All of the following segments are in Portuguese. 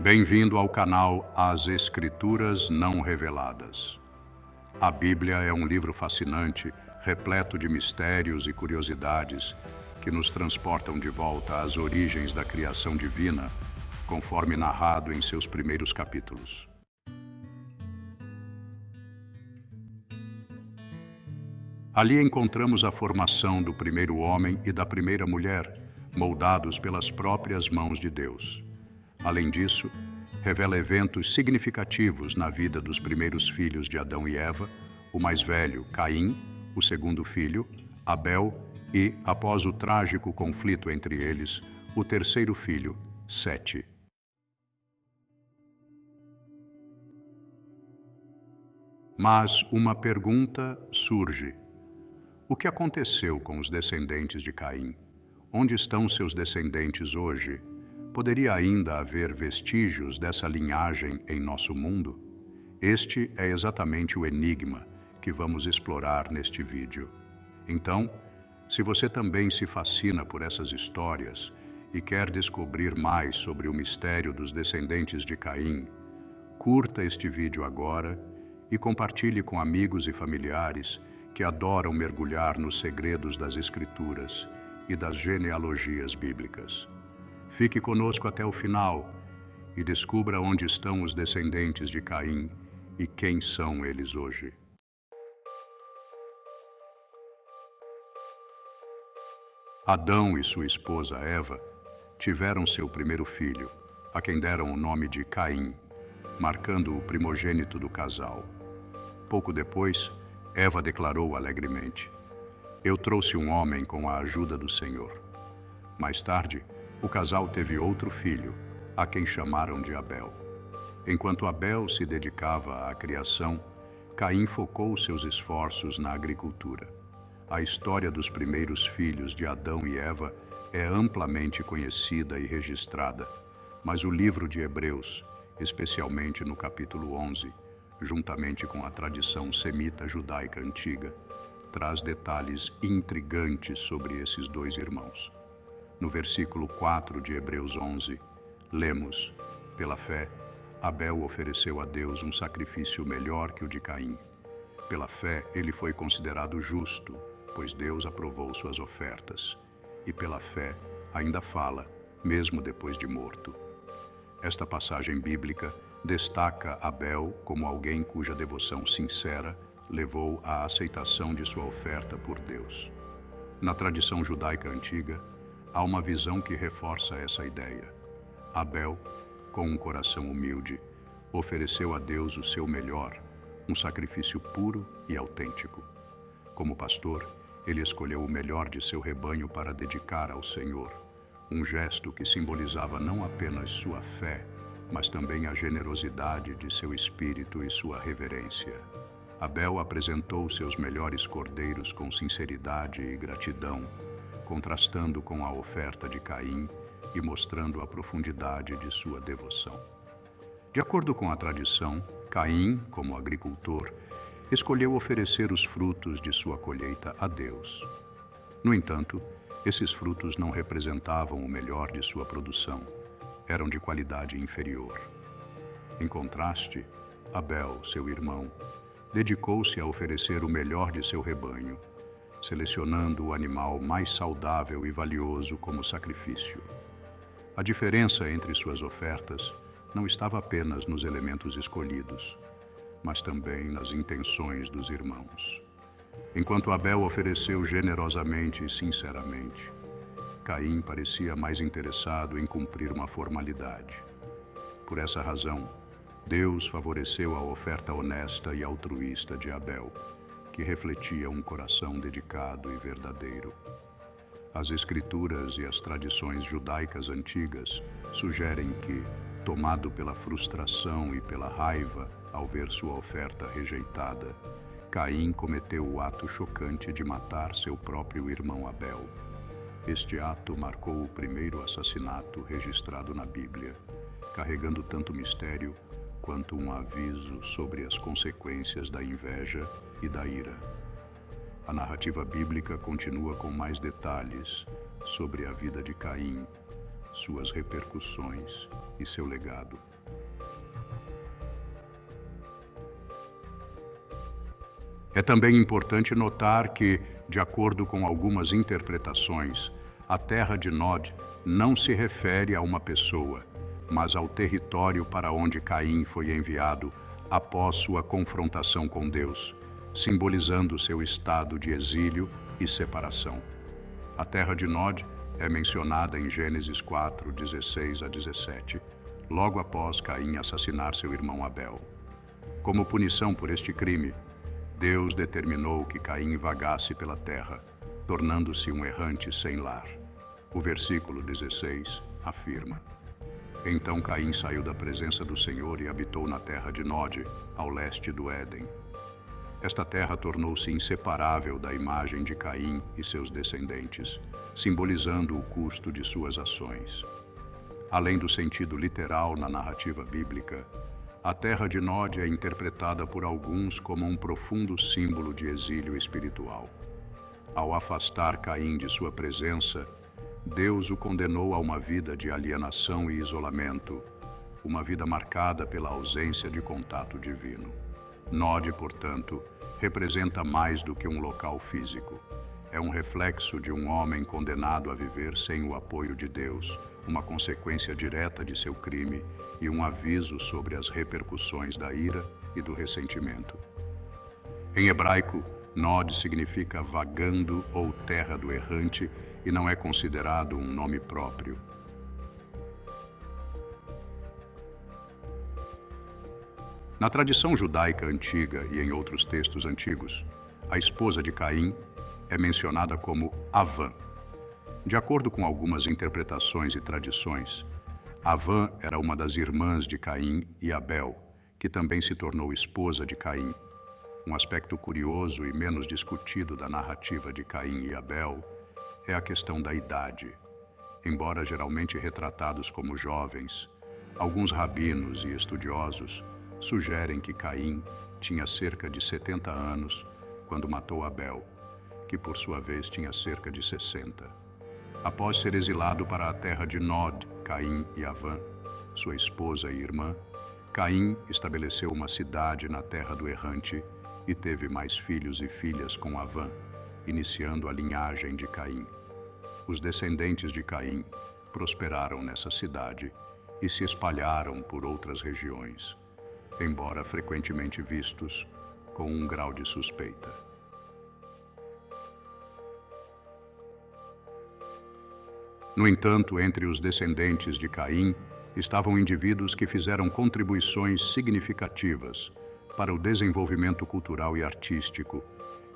Bem-vindo ao canal As Escrituras Não Reveladas. A Bíblia é um livro fascinante, repleto de mistérios e curiosidades que nos transportam de volta às origens da criação divina, conforme narrado em seus primeiros capítulos. Ali encontramos a formação do primeiro homem e da primeira mulher, moldados pelas próprias mãos de Deus. Além disso, revela eventos significativos na vida dos primeiros filhos de Adão e Eva, o mais velho, Caim, o segundo filho, Abel, e, após o trágico conflito entre eles, o terceiro filho, Sete. Mas uma pergunta surge. O que aconteceu com os descendentes de Caim? Onde estão seus descendentes hoje? Poderia ainda haver vestígios dessa linhagem em nosso mundo? Este é exatamente o enigma que vamos explorar neste vídeo. Então, se você também se fascina por essas histórias e quer descobrir mais sobre o mistério dos descendentes de Caim, curta este vídeo agora e compartilhe com amigos e familiares que adoram mergulhar nos segredos das Escrituras e das genealogias bíblicas. Fique conosco até o final e descubra onde estão os descendentes de Caim e quem são eles hoje. Adão e sua esposa Eva tiveram seu primeiro filho, a quem deram o nome de Caim, marcando o primogênito do casal. Pouco depois, Eva declarou alegremente: "Eu trouxe um homem com a ajuda do Senhor." Mais tarde, o casal teve outro filho, a quem chamaram de Abel. Enquanto Abel se dedicava à criação, Caim focou seus esforços na agricultura. A história dos primeiros filhos de Adão e Eva é amplamente conhecida e registrada, mas o livro de Hebreus, especialmente no capítulo 11, juntamente com a tradição semita judaica antiga, traz detalhes intrigantes sobre esses dois irmãos. No versículo 4 de Hebreus 11, lemos: "Pela fé, Abel ofereceu a Deus um sacrifício melhor que o de Caim. Pela fé, ele foi considerado justo, pois Deus aprovou suas ofertas. E pela fé, ainda fala, mesmo depois de morto." Esta passagem bíblica destaca Abel como alguém cuja devoção sincera levou à aceitação de sua oferta por Deus. Na tradição judaica antiga, há uma visão que reforça essa ideia. Abel, com um coração humilde, ofereceu a Deus o seu melhor, um sacrifício puro e autêntico. Como pastor, ele escolheu o melhor de seu rebanho para dedicar ao Senhor, um gesto que simbolizava não apenas sua fé, mas também a generosidade de seu espírito e sua reverência. Abel apresentou seus melhores cordeiros com sinceridade e gratidão, contrastando com a oferta de Caim e mostrando a profundidade de sua devoção. De acordo com a tradição, Caim, como agricultor, escolheu oferecer os frutos de sua colheita a Deus. No entanto, esses frutos não representavam o melhor de sua produção, eram de qualidade inferior. Em contraste, Abel, seu irmão, dedicou-se a oferecer o melhor de seu rebanho, selecionando o animal mais saudável e valioso como sacrifício. A diferença entre suas ofertas não estava apenas nos elementos escolhidos, mas também nas intenções dos irmãos. Enquanto Abel ofereceu generosamente e sinceramente, Caim parecia mais interessado em cumprir uma formalidade. Por essa razão, Deus favoreceu a oferta honesta e altruísta de Abel, que refletia um coração dedicado e verdadeiro. As Escrituras e as tradições judaicas antigas sugerem que, tomado pela frustração e pela raiva ao ver sua oferta rejeitada, Caim cometeu o ato chocante de matar seu próprio irmão Abel. Este ato marcou o primeiro assassinato registrado na Bíblia, carregando tanto mistério quanto um aviso sobre as consequências da inveja e da ira. A narrativa bíblica continua com mais detalhes sobre a vida de Caim, suas repercussões e seu legado. É também importante notar que, de acordo com algumas interpretações, a terra de Nod não se refere a uma pessoa, mas ao território para onde Caim foi enviado após sua confrontação com Deus, simbolizando seu estado de exílio e separação. A terra de Nod é mencionada em Gênesis 4, 16 a 17, logo após Caim assassinar seu irmão Abel. Como punição por este crime, Deus determinou que Caim vagasse pela terra, tornando-se um errante sem lar. O versículo 16 afirma: Então Caim saiu da presença do Senhor e habitou na terra de Nod, ao leste do Éden. Esta terra tornou-se inseparável da imagem de Caim e seus descendentes, simbolizando o custo de suas ações. Além do sentido literal na narrativa bíblica, a terra de Nod é interpretada por alguns como um profundo símbolo de exílio espiritual. Ao afastar Caim de sua presença, Deus o condenou a uma vida de alienação e isolamento, uma vida marcada pela ausência de contato divino. Nod, portanto, representa mais do que um local físico. É um reflexo de um homem condenado a viver sem o apoio de Deus, uma consequência direta de seu crime e um aviso sobre as repercussões da ira e do ressentimento. Em hebraico, Nod significa vagando ou terra do errante e não é considerado um nome próprio. Na tradição judaica antiga e em outros textos antigos, a esposa de Caim é mencionada como Avã. De acordo com algumas interpretações e tradições, Avã era uma das irmãs de Caim e Abel, que também se tornou esposa de Caim. Um aspecto curioso e menos discutido da narrativa de Caim e Abel é a questão da idade. Embora geralmente retratados como jovens, alguns rabinos e estudiosos sugerem que Caim tinha cerca de 70 anos quando matou Abel, que por sua vez tinha cerca de 60. Após ser exilado para a terra de Nod, Caim e Avã, sua esposa e irmã, Caim estabeleceu uma cidade na terra do errante e teve mais filhos e filhas com Avã, iniciando a linhagem de Caim. Os descendentes de Caim prosperaram nessa cidade e se espalharam por outras regiões, embora frequentemente vistos com um grau de suspeita. No entanto, entre os descendentes de Caim estavam indivíduos que fizeram contribuições significativas para o desenvolvimento cultural e artístico,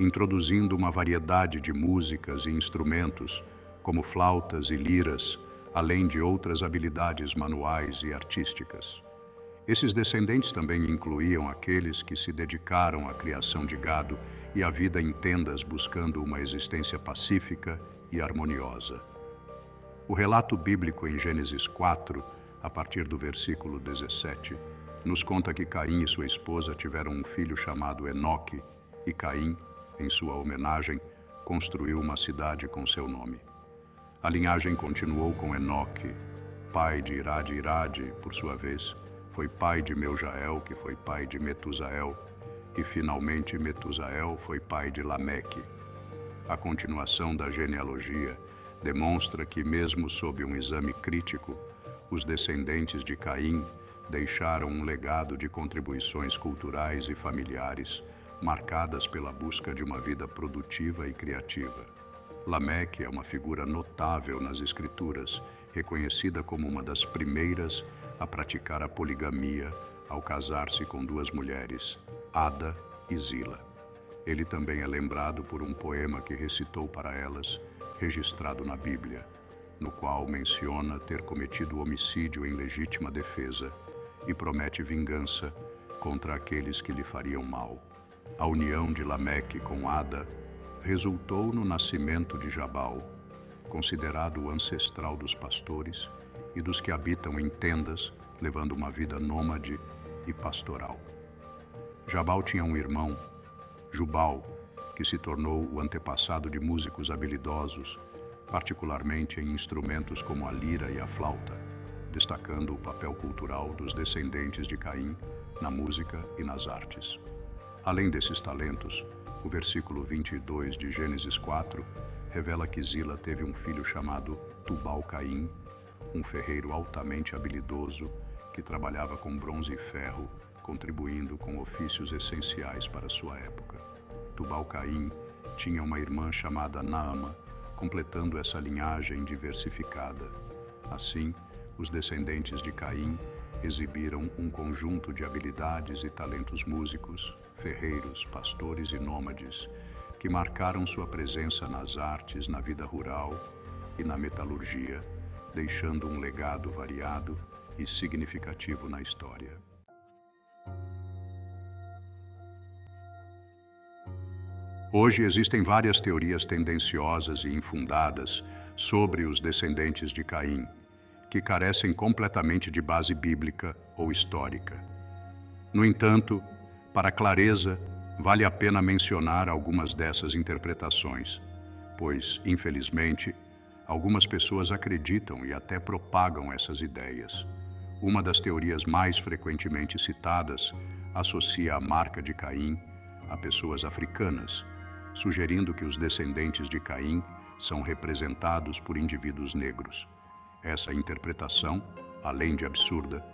introduzindo uma variedade de músicas e instrumentos, como flautas e liras, além de outras habilidades manuais e artísticas. Esses descendentes também incluíam aqueles que se dedicaram à criação de gado e à vida em tendas buscando uma existência pacífica e harmoniosa. O relato bíblico em Gênesis 4, a partir do versículo 17, nos conta que Caim e sua esposa tiveram um filho chamado Enoque, e Caim, em sua homenagem, construiu uma cidade com seu nome. A linhagem continuou com Enoque, pai de Irade. Irade, por sua vez, foi pai de Meujael, que foi pai de Metusael, e finalmente Metusael foi pai de Lameque. A continuação da genealogia demonstra que, mesmo sob um exame crítico, os descendentes de Caim deixaram um legado de contribuições culturais e familiares, marcadas pela busca de uma vida produtiva e criativa. Lameque é uma figura notável nas Escrituras, reconhecida como uma das primeiras a praticar a poligamia ao casar-se com duas mulheres, Ada e Zila. Ele também é lembrado por um poema que recitou para elas, registrado na Bíblia, no qual menciona ter cometido homicídio em legítima defesa e promete vingança contra aqueles que lhe fariam mal. A união de Lameque com Ada resultou no nascimento de Jabal, considerado o ancestral dos pastores e dos que habitam em tendas, levando uma vida nômade e pastoral. Jabal tinha um irmão, Jubal, que se tornou o antepassado de músicos habilidosos, particularmente em instrumentos como a lira e a flauta, destacando o papel cultural dos descendentes de Caim na música e nas artes. Além desses talentos, o versículo 22 de Gênesis 4 revela que Zila teve um filho chamado Tubal-Caim, um ferreiro altamente habilidoso que trabalhava com bronze e ferro, contribuindo com ofícios essenciais para sua época. Tubal-Caim tinha uma irmã chamada Naama, completando essa linhagem diversificada. Assim, os descendentes de Caim exibiram um conjunto de habilidades e talentos músicos, ferreiros, pastores e nômades, que marcaram sua presença nas artes, na vida rural e na metalurgia, deixando um legado variado e significativo na história. Hoje existem várias teorias tendenciosas e infundadas sobre os descendentes de Caim, que carecem completamente de base bíblica ou histórica. No entanto, para clareza, vale a pena mencionar algumas dessas interpretações, pois, infelizmente, algumas pessoas acreditam e até propagam essas ideias. Uma das teorias mais frequentemente citadas associa a marca de Caim a pessoas africanas, sugerindo que os descendentes de Caim são representados por indivíduos negros. Essa interpretação, além de absurda,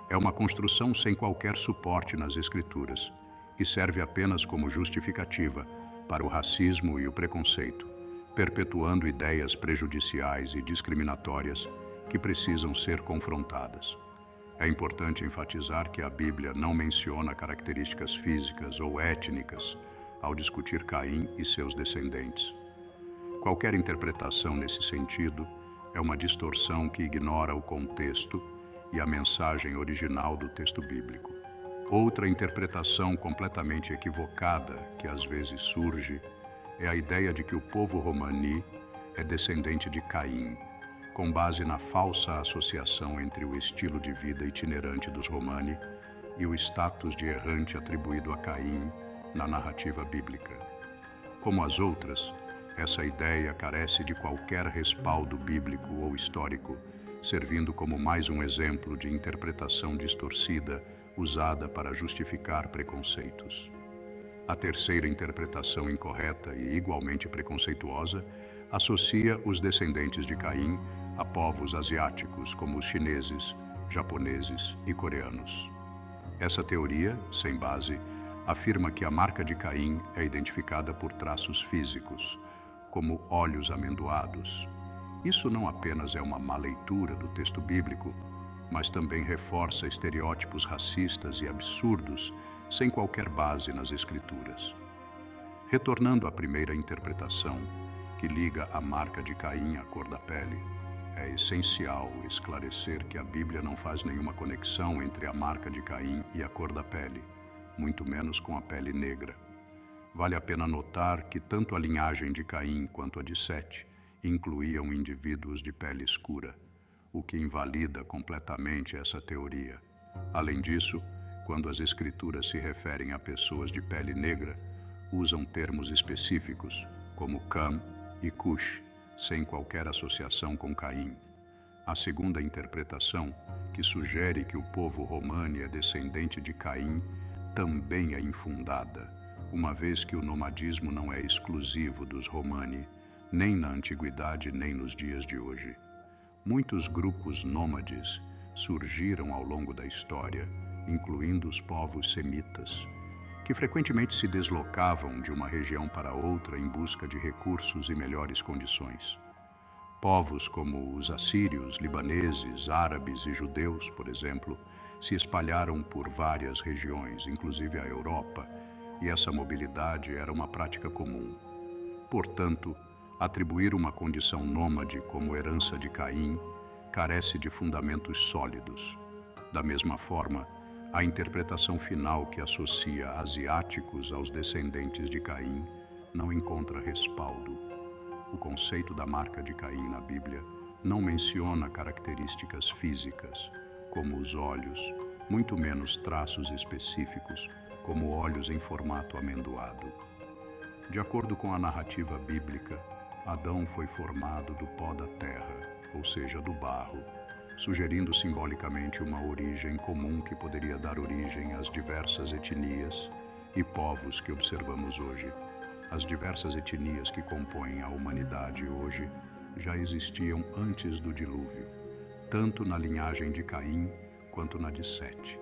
é uma construção sem qualquer suporte nas Escrituras e serve apenas como justificativa para o racismo e o preconceito, perpetuando ideias prejudiciais e discriminatórias que precisam ser confrontadas. É importante enfatizar que a Bíblia não menciona características físicas ou étnicas ao discutir Caim e seus descendentes. Qualquer interpretação nesse sentido é uma distorção que ignora o contexto e a mensagem original do texto bíblico. Outra interpretação completamente equivocada que às vezes surge é a ideia de que o povo romani é descendente de Caim, com base na falsa associação entre o estilo de vida itinerante dos romani e o status de errante atribuído a Caim na narrativa bíblica. Como as outras, essa ideia carece de qualquer respaldo bíblico ou histórico, servindo como mais um exemplo de interpretação distorcida usada para justificar preconceitos. A terceira interpretação incorreta e igualmente preconceituosa associa os descendentes de Caim a povos asiáticos como os chineses, japoneses e coreanos. Essa teoria, sem base, afirma que a marca de Caim é identificada por traços físicos, como olhos amendoados. Isso não apenas é uma má leitura do texto bíblico, mas também reforça estereótipos racistas e absurdos sem qualquer base nas Escrituras. Retornando à primeira interpretação, que liga a marca de Caim à cor da pele, é essencial esclarecer que a Bíblia não faz nenhuma conexão entre a marca de Caim e a cor da pele, muito menos com a pele negra. Vale a pena notar que tanto a linhagem de Caim quanto a de Sete incluíam indivíduos de pele escura, o que invalida completamente essa teoria. Além disso, quando as Escrituras se referem a pessoas de pele negra, usam termos específicos, como Cam e Cush, sem qualquer associação com Caim. A segunda interpretação, que sugere que o povo romani é descendente de Caim, também é infundada, uma vez que o nomadismo não é exclusivo dos romani, nem na antiguidade nem nos dias de hoje. Muitos grupos nômades surgiram ao longo da história, incluindo os povos semitas, que frequentemente se deslocavam de uma região para outra em busca de recursos e melhores condições. Povos como os assírios, libaneses, árabes e judeus, por exemplo, se espalharam por várias regiões, inclusive a Europa, e essa mobilidade era uma prática comum. Portanto, atribuir uma condição nômade como herança de Caim carece de fundamentos sólidos. Da mesma forma, a interpretação final que associa asiáticos aos descendentes de Caim não encontra respaldo. O conceito da marca de Caim na Bíblia não menciona características físicas, como os olhos, muito menos traços específicos, como olhos em formato amendoado. De acordo com a narrativa bíblica, Adão foi formado do pó da terra, ou seja, do barro, sugerindo simbolicamente uma origem comum que poderia dar origem às diversas etnias e povos que observamos hoje. As diversas etnias que compõem a humanidade hoje já existiam antes do dilúvio, tanto na linhagem de Caim quanto na de Sete,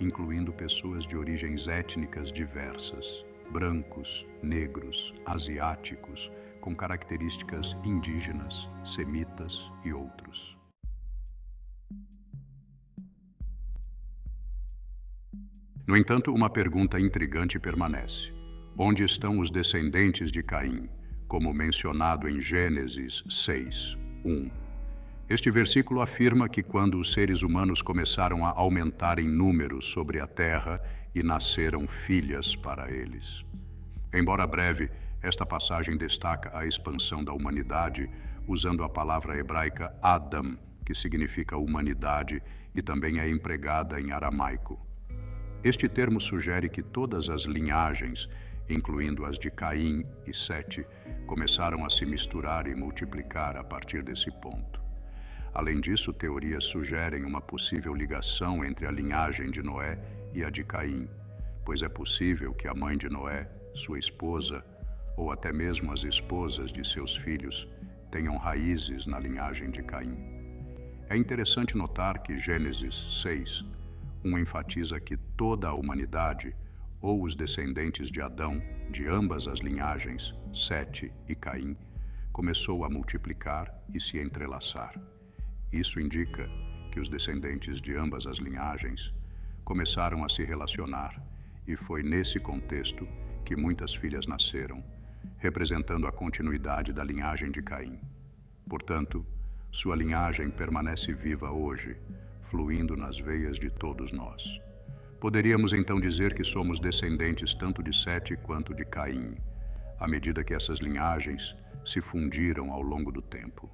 incluindo pessoas de origens étnicas diversas, brancos, negros, asiáticos, com características indígenas, semitas e outros. No entanto, uma pergunta intrigante permanece. Onde estão os descendentes de Caim, como mencionado em Gênesis 6:1? Este versículo afirma que quando os seres humanos começaram a aumentar em número sobre a terra e nasceram filhas para eles. Embora breve, esta passagem destaca a expansão da humanidade usando a palavra hebraica Adam, que significa humanidade e também é empregada em aramaico. Este termo sugere que todas as linhagens, incluindo as de Caim e Sete, começaram a se misturar e multiplicar a partir desse ponto. Além disso, teorias sugerem uma possível ligação entre a linhagem de Noé e a de Caim, pois é possível que a mãe de Noé, sua esposa, ou até mesmo as esposas de seus filhos, tenham raízes na linhagem de Caim. É interessante notar que Gênesis 6:1 enfatiza que toda a humanidade, ou os descendentes de Adão, de ambas as linhagens, Sete e Caim, começou a multiplicar e se entrelaçar. Isso indica que os descendentes de ambas as linhagens começaram a se relacionar, e foi nesse contexto que muitas filhas nasceram, representando a continuidade da linhagem de Caim. Portanto, sua linhagem permanece viva hoje, fluindo nas veias de todos nós. Poderíamos então dizer que somos descendentes tanto de Sete quanto de Caim, à medida que essas linhagens se fundiram ao longo do tempo.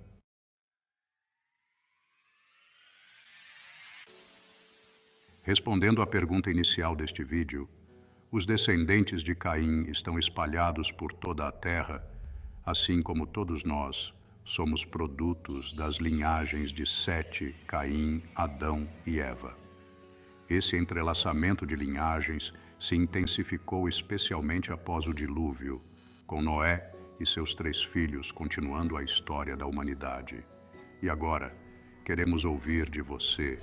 Respondendo à pergunta inicial deste vídeo, os descendentes de Caim estão espalhados por toda a Terra, assim como todos nós somos produtos das linhagens de Sete, Caim, Adão e Eva. Esse entrelaçamento de linhagens se intensificou especialmente após o dilúvio, com Noé e seus 3 filhos continuando a história da humanidade. E agora, queremos ouvir de você.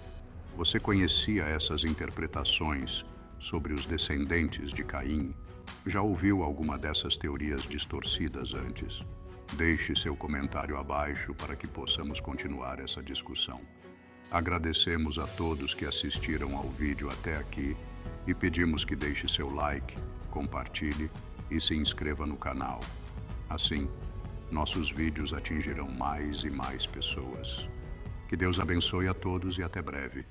Você conhecia essas interpretações sobre os descendentes de Caim? Já ouviu alguma dessas teorias distorcidas antes? Deixe seu comentário abaixo para que possamos continuar essa discussão. Agradecemos a todos que assistiram ao vídeo até aqui e pedimos que deixe seu like, compartilhe e se inscreva no canal. Assim, nossos vídeos atingirão mais e mais pessoas. Que Deus abençoe a todos e até breve.